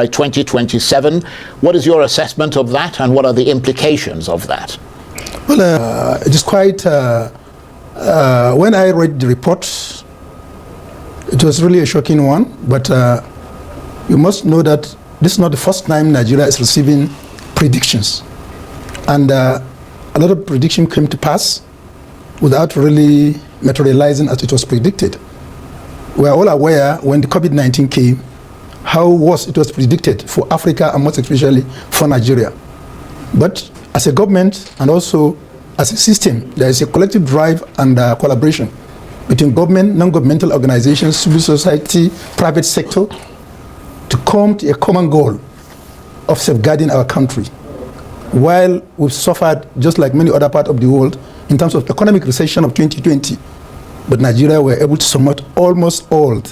by 2027. What is your assessment of that, and what are the implications of that? Well, it is quite, when I read the report, it was really a shocking one, but you must know that this is not the first time Nigeria is receiving predictions. And a lot of prediction came to pass without really materializing as it was predicted. We are all aware when the COVID-19 came, how worse it was predicted for Africa and most especially for Nigeria. But as a government and also as a system, there is a collective drive and collaboration between government, non-governmental organizations, civil society, private sector, to come to a common goal of safeguarding our country. While we've suffered, just like many other parts of the world, in terms of economic recession of 2020, but Nigeria were able to surmount almost all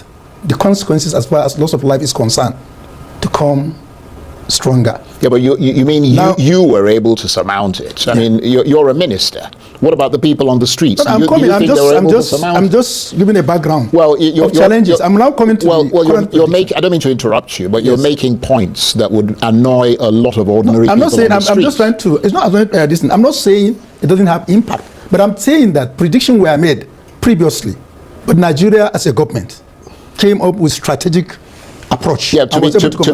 the consequences as far as loss of life is concerned to come stronger. Yeah, but you mean you were able to surmount it? I mean, you're a minister. What about the people on the streets? I'm just giving a background of challenges. I'm now coming to I don't mean to interrupt you, but you're making points that would annoy a lot of ordinary people. I'm not saying, I'm just trying to, it's not, I'm not saying it doesn't have impact, but I'm saying that predictions were made previously, but Nigeria as a government came up with strategic approach. Yeah, to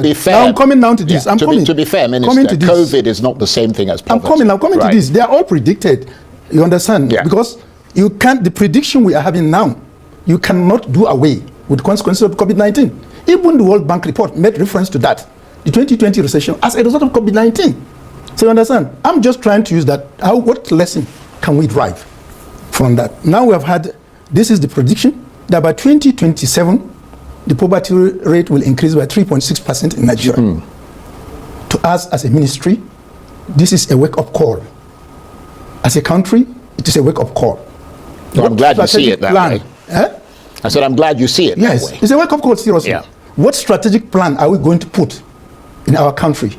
be fair. Now I'm coming down to this. To be fair, Minister, COVID is not the same thing as poverty. I'm coming to this. They are all predicted. You understand? Yeah. Because you can't, the prediction we are having now, you cannot do away with the consequences of COVID-19. Even the World Bank report made reference to that, the 2020 recession, as a result of COVID-19. So you understand? I'm just trying to use that. What lesson can we drive from that? Now we have had, this is the prediction, that by 2027, the poverty rate will increase by 3.6% in Nigeria. To us as a ministry, this is a wake-up call. As a country, it is a wake-up call. Well, I'm glad you see it that way. I said I'm glad you see it that way. Yes, it's a wake-up call, seriously. Yeah. What strategic plan are we going to put in our country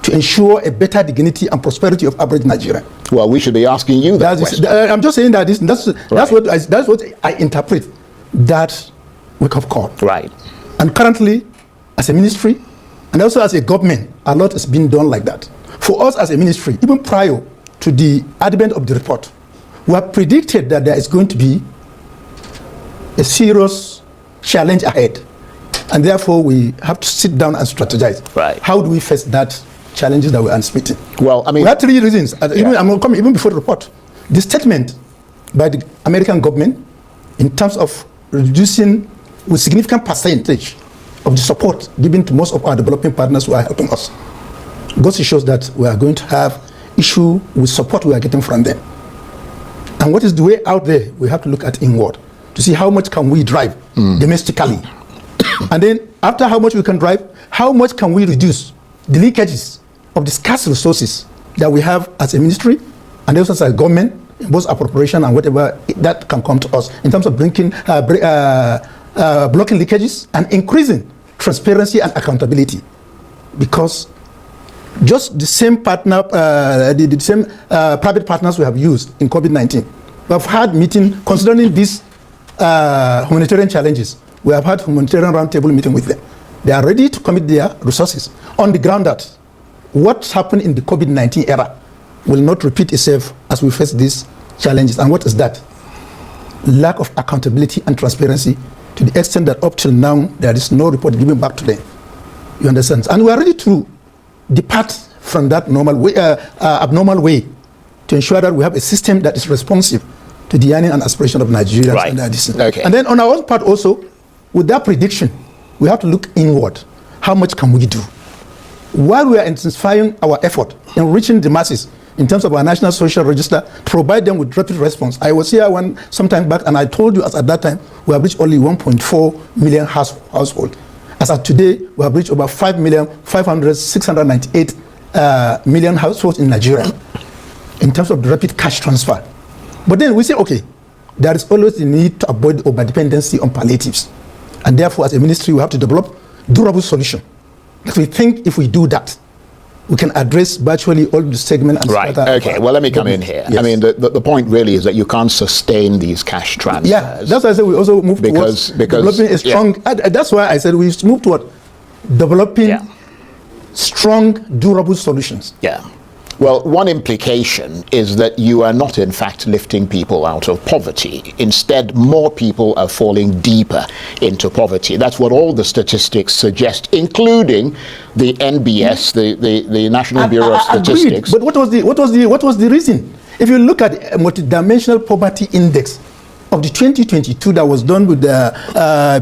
to ensure a better dignity and prosperity of average Nigeria? Well, we should be asking you that question. I'm just saying that that's what I interpret that wake-up call. Right. And currently, as a ministry, and also as a government, a lot is being done like that. For us as a ministry, even prior to the advent of the report, we have predicted that there is going to be a serious challenge ahead. And therefore, we have to sit down and strategize. Right. How do we face that challenges that we are anticipating? Well, I mean, we had three reasons. I'm coming even before the report. The statement by the American government in terms of reducing with significant percentage of the support given to most of our developing partners who are helping us goes to show that we are going to have issue with support we are getting from them. And what is the way out there? We have to look at inward to see how much can we drive domestically. And then after how much we can drive, how much can we reduce the leakages of the scarce resources that we have as a ministry and also as a government, both appropriation and whatever that can come to us in terms of blocking leakages and increasing transparency and accountability. Because just the same partner, the same private partners we have used in COVID-19, we have had meeting considering these humanitarian challenges. We have had humanitarian roundtable meeting with them. They are ready to commit their resources on the ground that what happened in the COVID-19 era will not repeat itself as we face these challenges. And what is that? Lack of accountability and transparency to the extent that up till now there is no report given back to them. You understand? And we are ready to depart from that normal way, abnormal way to ensure that we have a system that is responsive to the yearning and aspiration of Nigerians. Right. Okay. And then on our own part also, with that prediction, we have to look inward. How much can we do? While we are intensifying our effort in reaching the masses in terms of our national social register to provide them with rapid response. I was here some time back and I told you at that time we have reached only 1.4 million households. As of today, we have reached over 5,698,000 households in Nigeria in terms of the rapid cash transfer. But then we say, okay, there is always the need to avoid over-dependency on palliatives. And therefore, as a ministry, we have to develop durable solution. Because we think if we do that, we can address virtually all the segment. And right. Okay. Well, let me come in here. Yes. I mean, the point really is that you can't sustain these cash transfers. Yeah. That's why I said we also move towards developing a strong. That's why I said we move toward developing strong, durable solutions. Yeah. Well, one implication is that you are not, in fact, lifting people out of poverty. Instead, more people are falling deeper into poverty. That's what all the statistics suggest, including the NBS, the National Bureau of Statistics. Agreed. But what was the reason? If you look at a multidimensional poverty index of the 2022 that was done with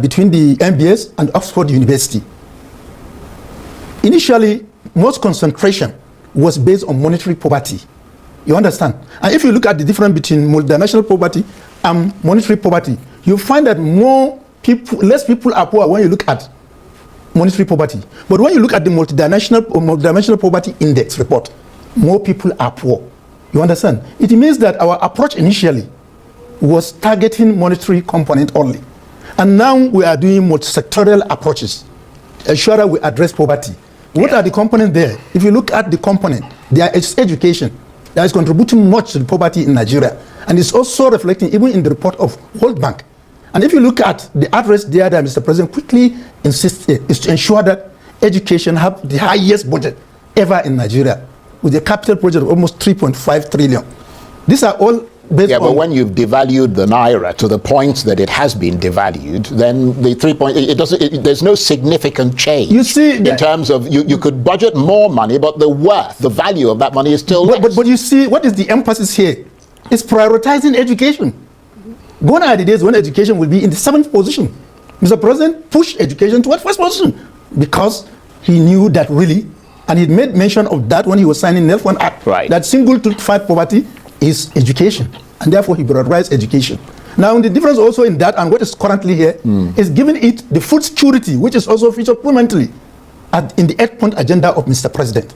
between the NBS and Oxford University, initially, most concentration was based on monetary poverty. You understand? And if you look at the difference between multinational poverty and monetary poverty, you find that less people are poor when you look at monetary poverty. But when you look at the multidimensional poverty index report, more people are poor. You understand? It means that our approach initially was targeting monetary component only. And now we are doing multi-sectorial approaches, ensure that we address poverty. What are the components there? If you look at the component, there is education that is contributing much to the poverty in Nigeria. And it's also reflecting even in the report of World Bank. And if you look at the address there that Mr. President quickly insisted is to ensure that education have the highest budget ever in Nigeria, with a capital project of almost 3.5 trillion. These are all based on... but when you've devalued the naira to the point that it has been devalued, then the there's no significant change. You see, in terms of you could budget more money, but the value of that money is still less. But you see, what is the emphasis here? It's prioritizing education. Gone are the days when education will be in the 7th position. Mr. President pushed education to what 1st position because he knew that really, and he made mention of that when he was signing NELF 1 Act, that single to fight poverty is education, and therefore he prioritized education. Now, the difference also in that and what is currently here is giving it the food security, which is also featured prominently in the 8-point agenda of Mr. President.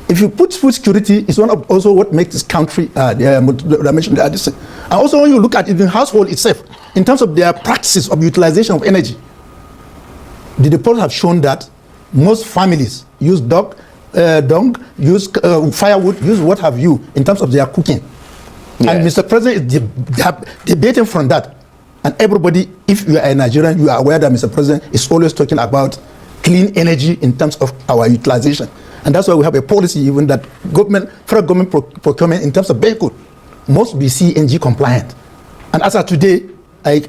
If you put food security, it's one of also what makes this country, I mentioned and also when you look at even household itself, in terms of their practices of utilization of energy, the reports have shown that most families use use firewood, use what have you, in terms of their cooking. Yes. And Mr. President is debating from that. And everybody, if you are a Nigerian, you are aware that Mr. President is always talking about clean energy in terms of our utilization. And that's why we have a policy even that federal government procurement in terms of vehicle must be CNG compliant. And as of today, I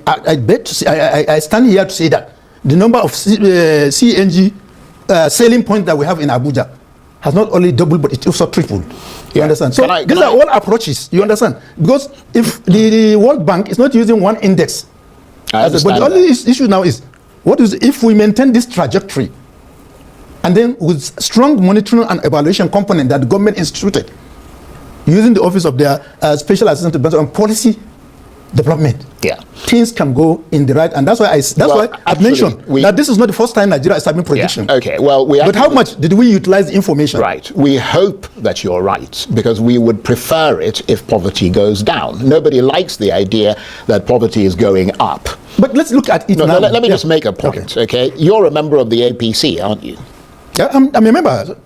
stand here to say that the number of CNG selling points that we have in Abuja has not only doubled, but it also tripled. You understand? So these are all approaches. You understand? Because if the World Bank is not using one index, but the only issue now is if we maintain this trajectory, and then with strong monitoring and evaluation component that the government instituted, using the office of their special assistant on policy development, things can go in the right, and that's why I've mentioned that this is not the first time Nigeria is having projection. Okay, well, but how much did we utilize the information? Right. We hope that you're right, because we would prefer it if poverty goes down. Nobody likes the idea that poverty is going up. But let's look at it now. Let me just make a point, okay? You're a member of the APC, aren't you? Yeah, I'm a member,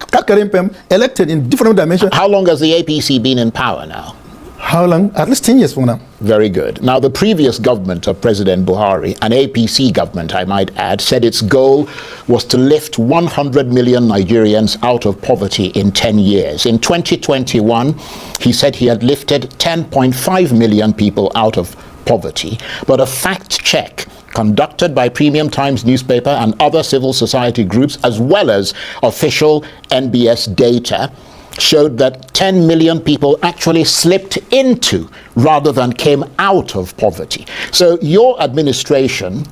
elected in different dimensions. How long has the APC been in power now? How long? At least 10 years from now. Very good. Now, the previous government of President Buhari, an APC government, I might add, said its goal was to lift 100 million Nigerians out of poverty in 10 years. In 2021, he said he had lifted 10.5 million people out of poverty. But a fact check conducted by Premium Times newspaper and other civil society groups, as well as official NBS data, showed that 10 million people actually slipped into rather than came out of poverty. So your administration,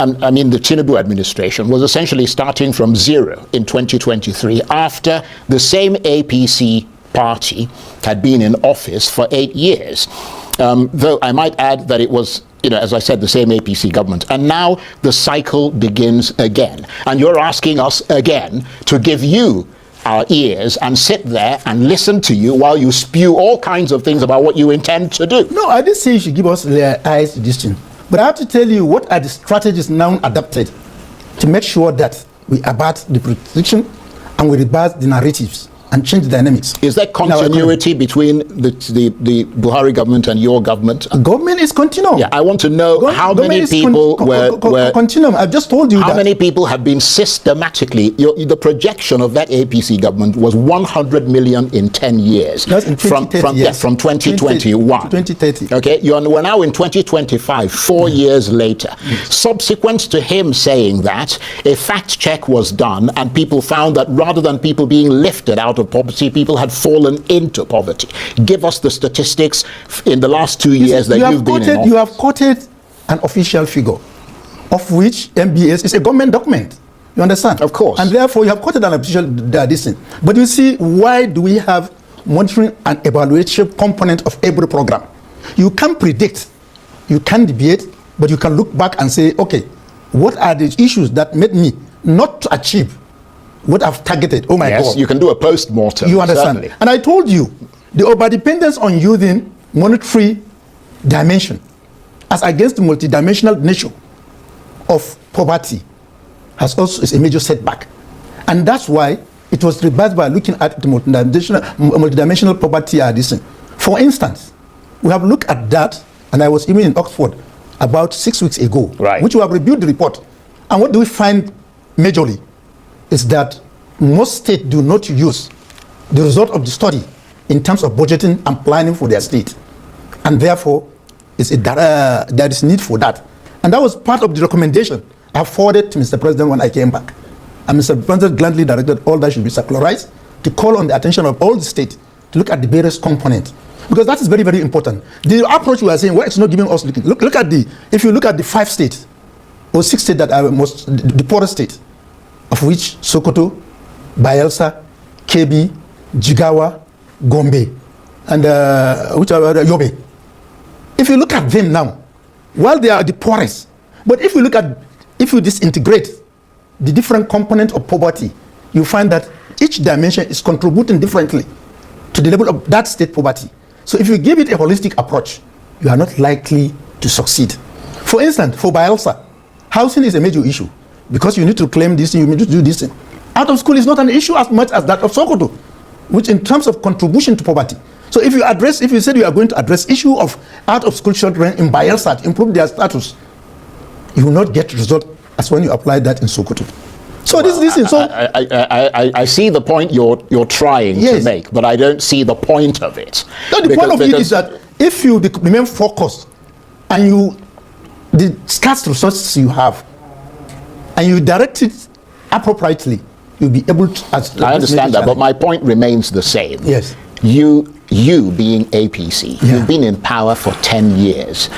I mean the Tinubu administration, was essentially starting from zero in 2023 after the same APC party had been in office for 8 years. Though I might add that it was, as I said, the same APC government. And now the cycle begins again. And you're asking us again to give you our ears and sit there and listen to you while you spew all kinds of things about what you intend to do. No, I didn't say you should give us the eyes to this thing. But I have to tell you what are the strategies now adopted to make sure that we abate the prediction and we reverse the narratives and change the dynamics. Is there continuity between the Buhari government and your government? Government is continuum. Yeah, I want to know how many people were continuum. I've just told you how many people have been systematically. The projection of that APC government was 100 million in 10 years. That's in 2030, yes. From 2021. 2030. Okay, we're now in 2025, 4 years later. Yes. Subsequent to him saying that, a fact check was done, and people found that rather than people being lifted out of poverty, people had fallen into poverty. Give us the statistics in the last 2 years that you've been in office. You have quoted an official figure, of which MBS is a government document. You understand? Of course. And therefore, you have quoted an official decision. But you see, why do we have monitoring and evaluation component of every program? You can't predict, you can't debate, but you can look back and say, okay, what are the issues that made me not to achieve what I've targeted? Oh my God. Yes, you can do a post-mortem. You understand? Certainly. And I told you, the overdependence on using monetary dimension as against the multidimensional nature of poverty is a major setback. And that's why it was reversed by looking at the multidimensional poverty addition. For instance, we have looked at that, and I was even in Oxford about 6 weeks ago, right, which we have reviewed the report. And what do we find majorly is that most states do not use the result of the study in terms of budgeting and planning for their state. And therefore, there is need for that. And that was part of the recommendation I forwarded to Mr. President when I came back. And Mr. President gladly directed all that should be circularized to call on the attention of all the states to look at the various components. Because that is very, very important. The approach we are saying, well, it's not giving us looking. Look at if you look at the 5 states or 6 states that are the poorest states, of which Sokoto, Bayelsa, Kebbi, Jigawa, Gombe, and Yobe. If you look at them now, while they are the poorest, but if you disintegrate the different components of poverty, you find that each dimension is contributing differently to the level of that state poverty. So if you give it a holistic approach, you are not likely to succeed. For instance, for Bayelsa, housing is a major issue because you need to claim this thing, you need to do this thing. Out of school is not an issue as much as that of Sokoto, which in terms of contribution to poverty. So if you said you are going to address issue of out of school children in Bayelsa to improve their status, you will not get result as when you apply that in Sokoto. So I see the point you're trying to make, but I don't see the point of it. No, the point of it is that if you remain focused and the scarce resources you have, and you direct it appropriately, you'll be able to. I understand that, but my point remains the same. Yes. You being APC, you've been in power for 10 years.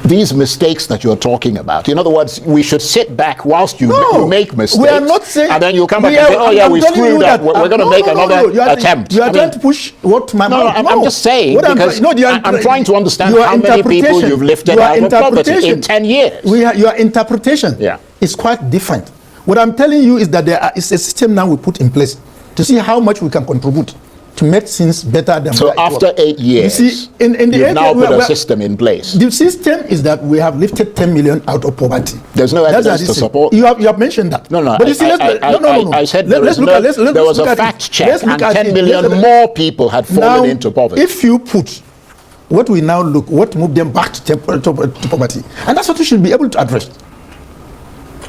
These mistakes that you're talking about, in other words, we should sit back whilst you make mistakes. We are not saying, and then you'll come back and say, oh yeah, we screwed up. We're going to make another attempt. You are trying to push what my mouth. I'm just saying, because I'm trying to understand how many people you've lifted out of poverty in 10 years. Your interpretation is quite different. What I'm telling you is that there is a system now we put in place to see how much we can contribute to make things better than so after 8 years, you see, you've now put a system in place. The system is that we have lifted 10 million out of poverty. There's no evidence to support. You have mentioned that. No. But you see, I said there was a fact check, and 10 million more people had fallen into poverty. If you put what moved them back to poverty, and that's what we should be able to address.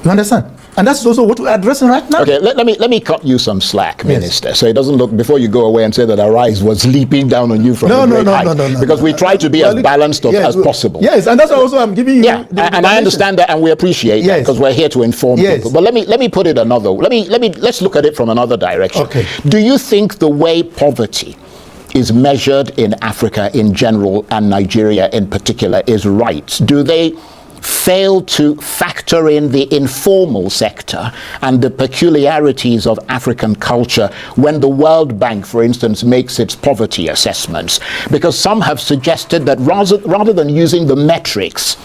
You understand? And that's also what we're addressing right now. Okay, let me cut you some slack, Minister, so it doesn't look, before you go away and say that our eyes was leaping down on you from a great height. Because we try to be as balanced as possible. Yes, and that's also I'm giving you. And I understand that, and we appreciate that, because we're here to inform people. But let me put it another. Let's look at it from another direction. Okay. Do you think the way poverty is measured in Africa in general and Nigeria in particular is right? Do they fail to factor in the informal sector and the peculiarities of African culture when the World Bank, for instance, makes its poverty assessments? Because some have suggested that rather than using the metrics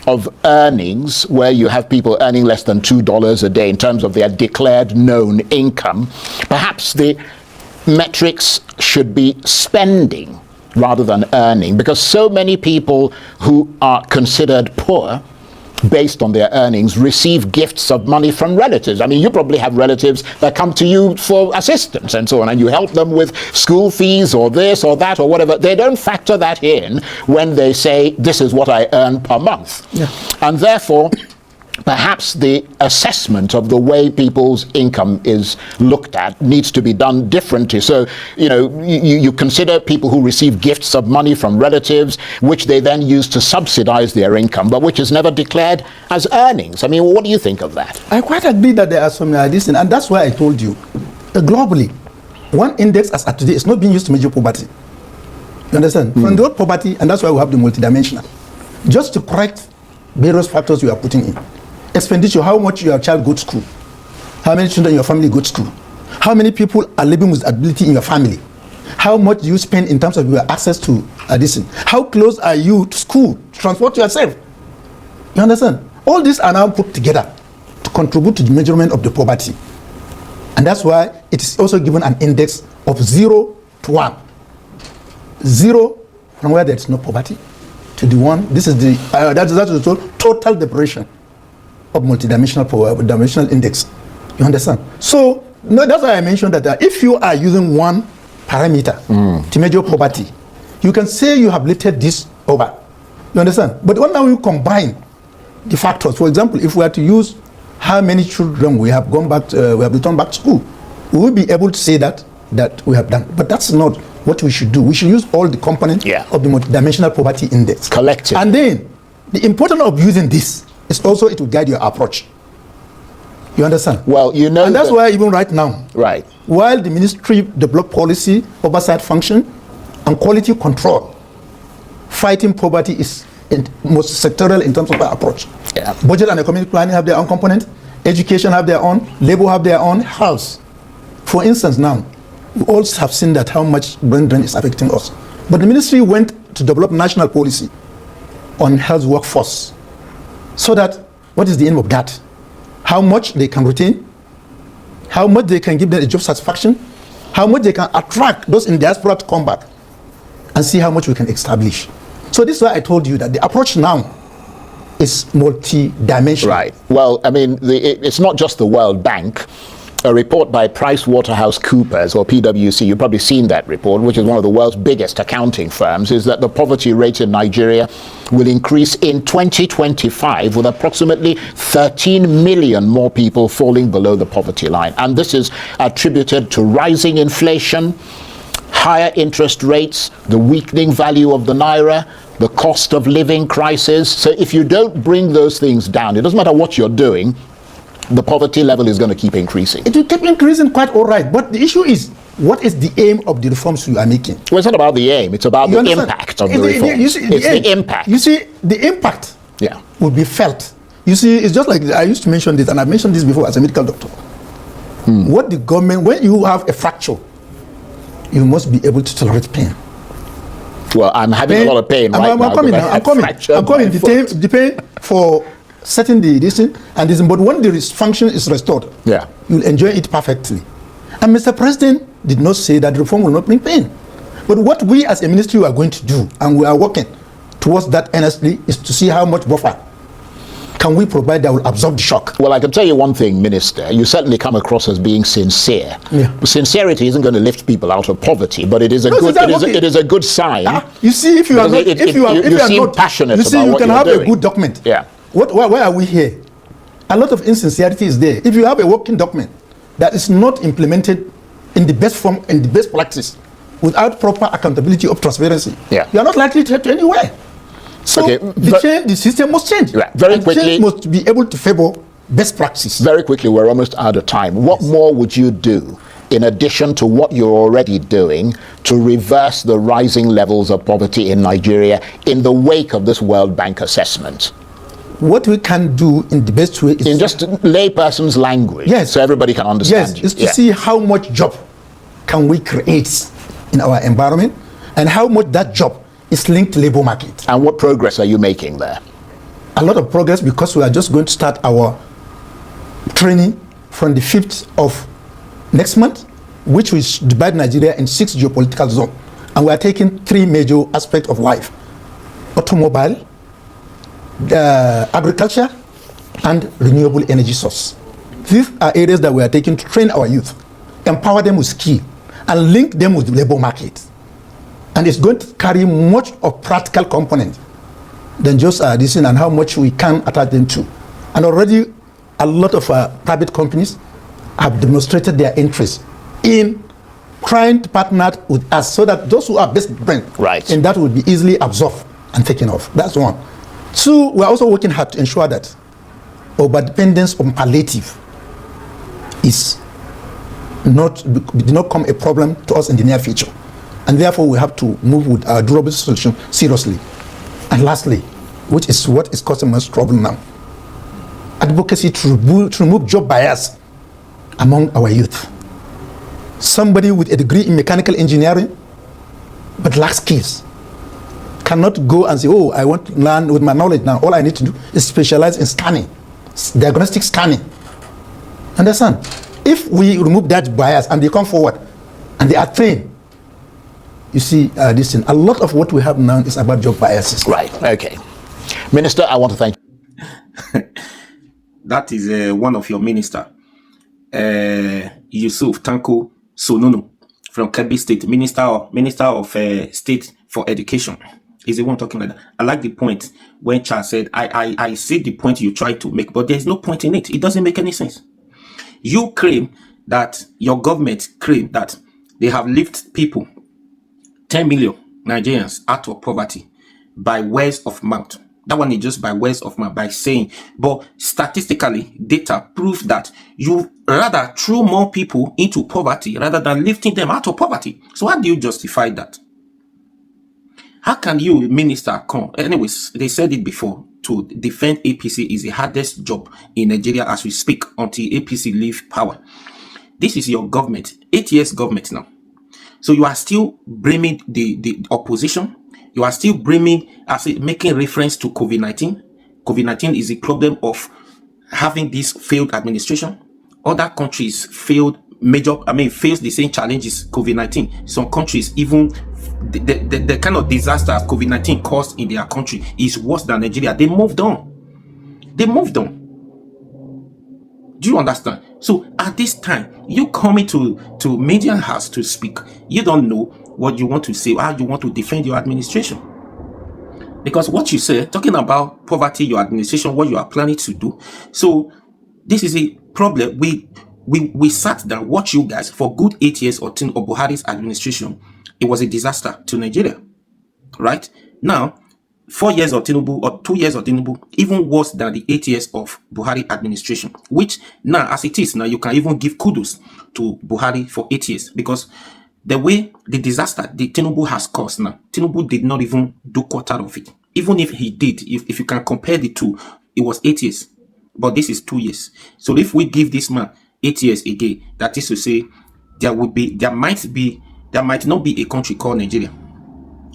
of earnings, where you have people earning less than $2 a day in terms of their declared known income, perhaps the metrics should be spending rather than earning, because so many people who are considered poor based on their earnings, receive gifts of money from relatives. I mean, you probably have relatives that come to you for assistance and so on, and you help them with school fees or this or that or whatever. They don't factor that in when they say, this is what I earn per month. Yeah. And therefore, perhaps the assessment of the way people's income is looked at needs to be done differently. So, you consider people who receive gifts of money from relatives, which they then use to subsidize their income, but which is never declared as earnings. I mean, what do you think of that? I quite agree that there are some ideas, and that's why I told you, globally, one index as at today is not being used to measure poverty. You understand? From the word poverty, and that's why we have the multidimensional. Just to correct various factors you are putting in. Expenditure, how much your child go to school, how many children in your family go to school, how many people are living with disability in your family, how much do you spend in terms of your access to this, how close are you to school to transport yourself. You understand? All these are now put together to contribute to the measurement of the poverty, and that's why it is also given an index of 0 to 1. 0 from where there is no poverty to the 1. This is the that is the total deprivation of multidimensional index. You understand? So that's why I mentioned that if you are using one parameter to measure poverty, you can say you have lifted this over. You understand? But when now you combine the factors, for example, if we are to use how many children we have gone back, we have returned back to school, we will be able to say that we have done. But that's not what we should do. We should use all the components of the multidimensional poverty index. Collective. And then the importance of using this is also it will guide your approach. You understand? Well, and that's why even right now, right, while the ministry develop policy, oversight function, and quality control, fighting poverty is most sectorial in terms of our approach. Yeah. Budget and economic planning have their own component, education have their own, labor have their own, health. For instance, now we all have seen that how much brain drain is affecting us. But the ministry went to develop national policy on health workforce. So that, what is the aim of that? How much they can retain, how much they can give them a job satisfaction, how much they can attract those in diaspora to come back, and see how much we can establish. So this is why I told you that the approach now is multi-dimensional. Right. Well, I mean, it's not just the World Bank. A report by PricewaterhouseCoopers, or PwC, you've probably seen that report, which is one of the world's biggest accounting firms, is that the poverty rate in Nigeria will increase in 2025 with approximately 13 million more people falling below the poverty line. And this is attributed to rising inflation, higher interest rates, the weakening value of the naira, the cost of living crisis. So if you don't bring those things down, it doesn't matter what you're doing, the poverty level is going to keep increasing. It will keep increasing quite all right. But the issue is, what is the aim of the reforms you are making? Well, it's not about the aim. It's about the impact of the reform. It's the impact. You see, the impact will be felt. You see, it's just like I used to mention this, and I've mentioned this before as a medical doctor. What the government, when you have a fracture, you must be able to tolerate pain. Well, I'm having a lot of pain right now. I'm coming. The pain for setting the distance and this, but when the function is restored, you'll enjoy it perfectly. And Mr. President did not say that reform will not bring pain. But what we as a ministry are going to do, and we are working towards that earnestly, is to see how much buffer can we provide that will absorb the shock. Well, I can tell you one thing, Minister. You certainly come across as being sincere. Sincerity isn't going to lift people out of poverty, but it is a it is a good sign. You see, if you are not, if you are not passionate, you see, about you what can you're have doing. a good document. Yeah. Why are we here? A lot of insincerity is there. If you have a working document that is not implemented in the best form and the best practice, without proper accountability of transparency, you are not likely to head to anywhere. So the system must change. Very quickly, change must be able to favor best practice. Very quickly, we're almost out of time. What more would you do, in addition to what you're already doing, to reverse the rising levels of poverty in Nigeria in the wake of this World Bank assessment? What we can do in the best way is, in just layperson's language, so everybody can understand. Is to see how much job can we create in our environment, and how much that job is linked to labor market. And what progress are you making there? A lot of progress, because we are just going to start our training from the 5th of next month, which will divide Nigeria in 6 geopolitical zones. And we are taking 3 major aspects of life: automobile, agriculture, and renewable energy source. These are areas that we are taking to train our youth, empower them with skill, and link them with the labor market. And it's going to carry much of practical component than just this and how much we can attach them to. And already a lot of private companies have demonstrated their interest in trying to partner with us so that those who are best brain and that will be easily absorbed and taken off. That's one. Two, we're also working hard to ensure that overdependence on palliative is not become a problem to us in the near future. And therefore we have to move with our durable solution seriously. And lastly, which is what is causing us trouble now, advocacy to remove job bias among our youth. Somebody with a degree in mechanical engineering but lacks skills cannot go and say, oh, I want to learn with my knowledge now. All I need to do is specialize in scanning, diagnostic scanning. Understand? If we remove that bias and they come forward and they are trained, you see, this thing, a lot of what we have now is about job biases. Right, okay. Minister, I want to thank you. That is one of your minister, Yusuf Tanko Sonunu from Kebbi State, Minister of State for Education. Is the one talking like that. I like the point when Charles said, I see the point you try to make, but there's no point in it. It doesn't make any sense. You claim that your government claim that they have lifted people, 10 million Nigerians out of poverty by words of mouth. That one is just by words of mouth, by saying, but statistically, data prove that you rather threw more people into poverty rather than lifting them out of poverty. So how do you justify that? How can you, minister, come? Anyways, they said it before, to defend APC is the hardest job in Nigeria as we speak until APC leave power. This is your government, 8 years government now. So you are still blaming the opposition. You are still blaming, making reference to COVID-19. COVID-19 is a problem of having this failed administration. Other countries failed face the same challenges COVID-19. Some countries, even the kind of disaster COVID-19 caused in their country is worse than Nigeria. They moved on. Do you understand? So at this time, you coming to media house to speak, you don't know what you want to say, how you want to defend your administration. Because what you say, talking about poverty, your administration, what you are planning to do. So this is a problem. We sat down, watch you guys for good 8 years of Buhari's administration. It was a disaster to Nigeria, right? Now, 4 years of Tinubu or 2 years of Tinubu, even worse than the 8 years of Buhari administration, which now, as it is now, you can even give kudos to Buhari for 8 years, because the way the disaster the Tinubu has caused now, Tinubu did not even do quarter of it. Even if he did, if you can compare the two, it was 8 years, but this is 2 years. So if we give this man 8 years again, that is to say, there might not be a country called Nigeria.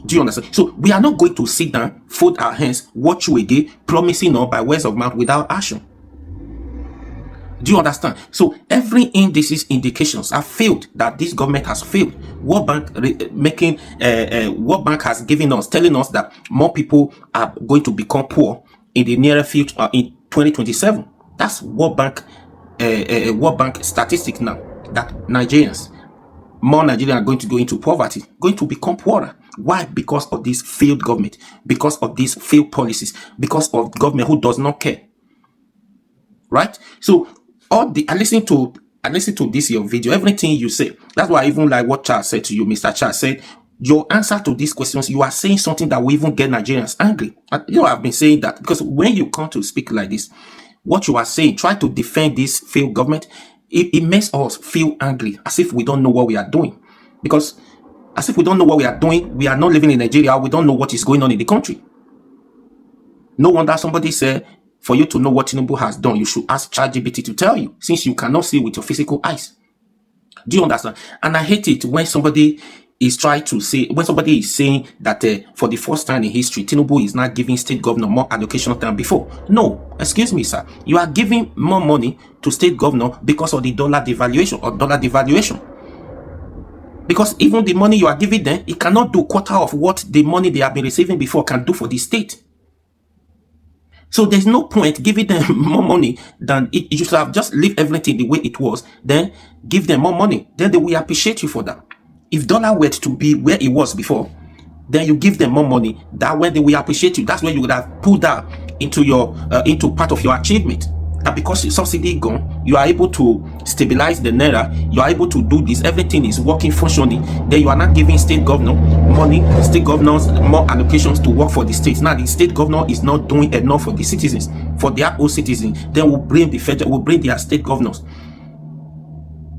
Do you understand? So we are not going to sit down, fold our hands, watch you again, promising or by words of mouth without action. Do you understand? So every indications have failed, that this government has failed. World Bank World Bank has given us, telling us that more people are going to become poor in the nearer future, in 2027. That's World Bank statistic now, that more Nigerians are going to go into poverty, going to become poorer. Why? Because of this failed government, because of these failed policies, because of government who does not care. Right? So I listen to this your video, everything you say. That's why I even like what Charles said to you, Mr. Charles said, your answer to these questions, you are saying something that will even get Nigerians angry. I've been saying that because when you come to speak like this, what you are saying, try to defend this failed government, it makes us feel angry, as if we don't know what we are doing. Because as if we don't know what we are doing, we are not living in Nigeria, we don't know what is going on in the country. No wonder somebody said, for you to know what Tinubu has done, you should ask ChatGPT to tell you, since you cannot see with your physical eyes. Do you understand? And I hate it when somebody is saying that for the first time in history, Tinubu is not giving state governor more allocation than before. No, excuse me, sir. You are giving more money to state governor because of the dollar devaluation. Because even the money you are giving them, it cannot do quarter of what the money they have been receiving before can do for the state. So there's no point giving them more money than it. You should have just leave everything the way it was, then give them more money. Then they will appreciate you for that. If dollar were to be where it was before, then you give them more money. That way they will appreciate you. That's where you would have put that into your into part of your achievement. And because the subsidy gone, you are able to stabilize the naira. You are able to do this. Everything is working functioning. Then you are not giving state governor money, state governors more allocations to work for the states. Now the state governor is not doing enough for the citizens, for their own citizens. Then we'll bring the federal, we'll bring their state governors.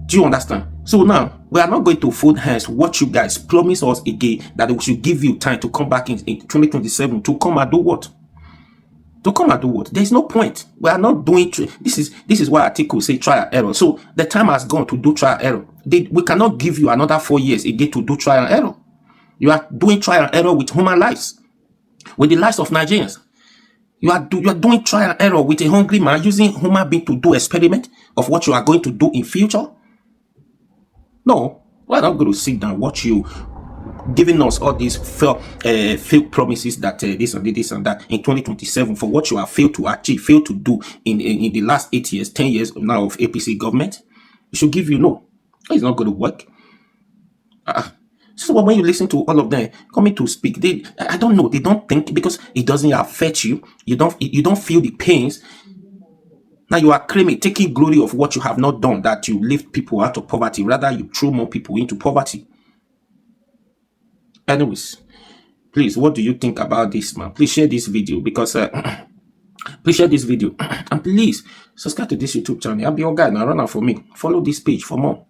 Do you understand? So now we are not going to fold hands. What you guys promise us again, that we should give you time to come back in 2027 to come and do what? To come and do what? There's no point. We are not doing this is why articles say trial error. So the time has gone to do trial error. We cannot give you another 4 years again to do trial error. You are doing trial error with human lives, with the lives of Nigerians. You are doing trial error with a hungry man, using human being to do experiment of what you are going to do in future. No, we're not going to sit down and watch you giving us all these fake promises that this and that in 2027 for what you have failed to achieve, failed to do in the last 8 years, 10 years now of APC government. It should give you no. It's not going to work. So when you listen to all of them coming to speak, I don't know, they don't think, because it doesn't affect you. You don't feel the pains. Now you are claiming, taking glory of what you have not done, that you lift people out of poverty. Rather, you throw more people into poverty. Anyways, please, what do you think about this, man? Please share this video, because please share this video and please subscribe to this YouTube channel. I'll be your guy now. Run out for me. Follow this page for more.